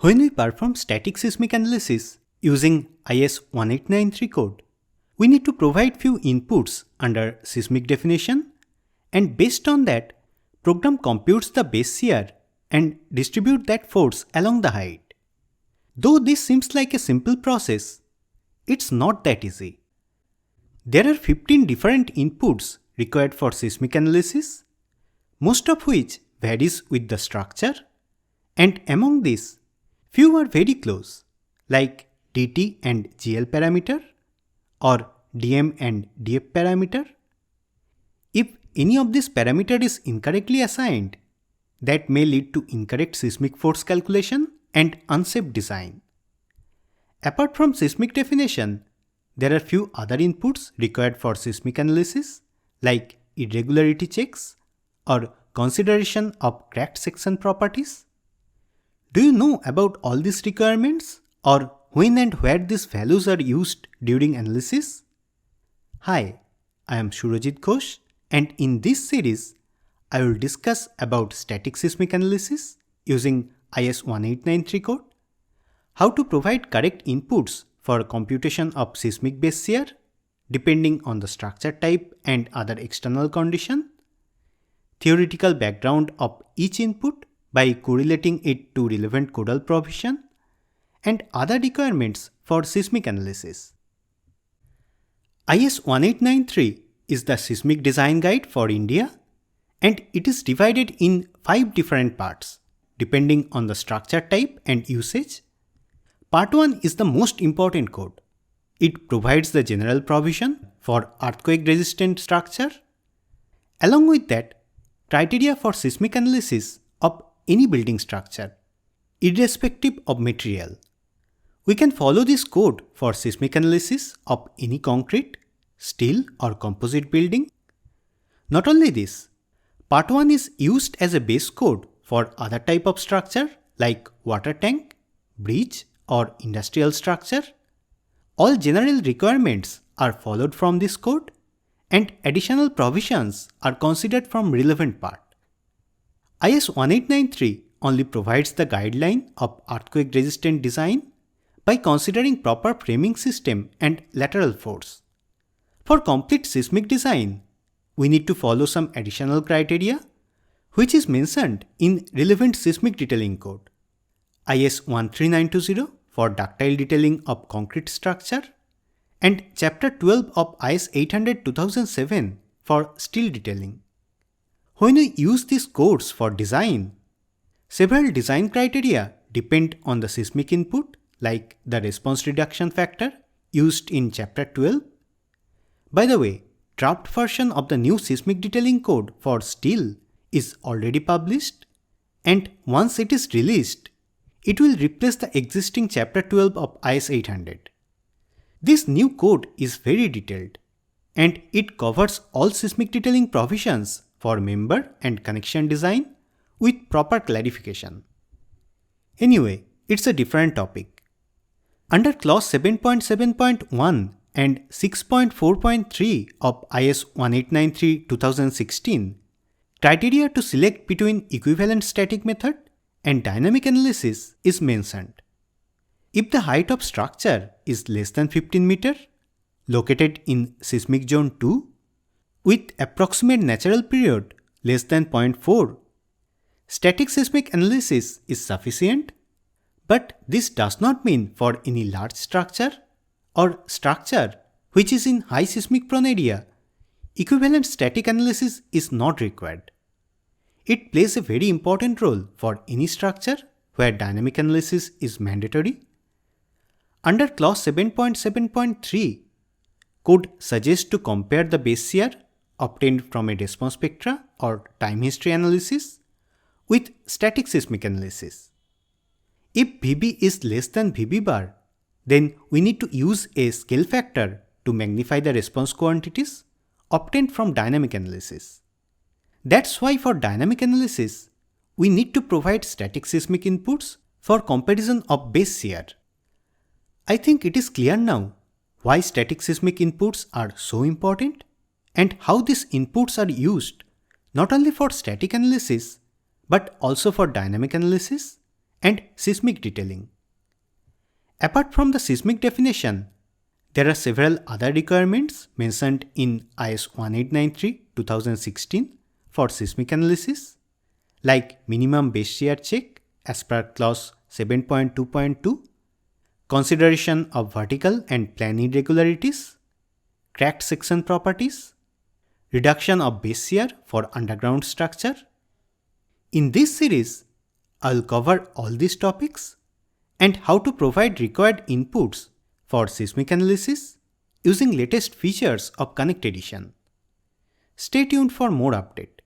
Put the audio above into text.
When we perform static seismic analysis using IS 1893 code, we need to provide few inputs under seismic definition, and based on that, program computes the base shear and distribute that force along the height. Though this seems like a simple process, it's not that easy. There are 15 different inputs required for seismic analysis, most of which varies with the structure, and among these, few are very close, like DT and GL parameter or DM and DF parameter. If any of these parameters is incorrectly assigned, that may lead to incorrect seismic force calculation and unsafe design. Apart from seismic definition, there are few other inputs required for seismic analysis, like irregularity checks or consideration of cracked section properties. Do you know about all these requirements, or when and where these values are used during analysis? Hi, I am Surajit Ghosh, and in this series, I will discuss about static seismic analysis using IS 1893 code, how to provide correct inputs for computation of seismic base shear depending on the structure type and other external condition, theoretical background of each input by correlating it to relevant codal provision, and other requirements for seismic analysis. IS 1893 is the seismic design guide for India, and it is divided in 5 different parts depending on the structure type and usage. Part 1 is the most important code. It provides the general provision for earthquake resistant structure. Along with that, criteria for seismic analysis of any building structure, irrespective of material. We can follow this code for seismic analysis of any concrete, steel or composite building. Not only this, Part 1 is used as a base code for other type of structure like water tank, bridge or industrial structure. All general requirements are followed from this code, and additional provisions are considered from relevant part. IS 1893 only provides the guideline of earthquake resistant design by considering proper framing system and lateral force. For complete seismic design, we need to follow some additional criteria which is mentioned in relevant seismic detailing code. IS 13920 for ductile detailing of concrete structure and Chapter 12 of IS 800-2007 for steel detailing. When we use these codes for design, several design criteria depend on the seismic input like the response reduction factor used in Chapter 12. By the way, draft version of the new seismic detailing code for steel is already published, and once it is released, it will replace the existing Chapter 12 of IS 800. This new code is very detailed, and it covers all seismic detailing provisions for member and connection design with proper clarification. Anyway, it's a different topic. Under clause 7.7.1 and 6.4.3 of IS 1893-2016, criteria to select between equivalent static method and dynamic analysis is mentioned. If the height of structure is less than 15 meter, located in seismic zone 2, with approximate natural period less than 0.4, static seismic analysis is sufficient, but this does not mean for any large structure or structure which is in high seismic prone area, equivalent static analysis is not required. It plays a very important role for any structure where dynamic analysis is mandatory. Under clause 7.7.3, code suggests to compare the base shear obtained from a response spectra or time history analysis with static seismic analysis. If VB is less than VB bar, then we need to use a scale factor to magnify the response quantities obtained from dynamic analysis. That's why for dynamic analysis, we need to provide static seismic inputs for comparison of base shear. I think it is clear now why static seismic inputs are so important and how these inputs are used not only for static analysis but also for dynamic analysis and seismic detailing. Apart from the seismic definition, there are several other requirements mentioned in IS 1893-2016 for seismic analysis, like minimum base shear check as per clause 7.2.2, consideration of vertical and plane irregularities, cracked section properties, reduction of base shear for underground structure. In this series, I'll cover all these topics and how to provide required inputs for seismic analysis using latest features of Connect Edition. Stay tuned for more updates.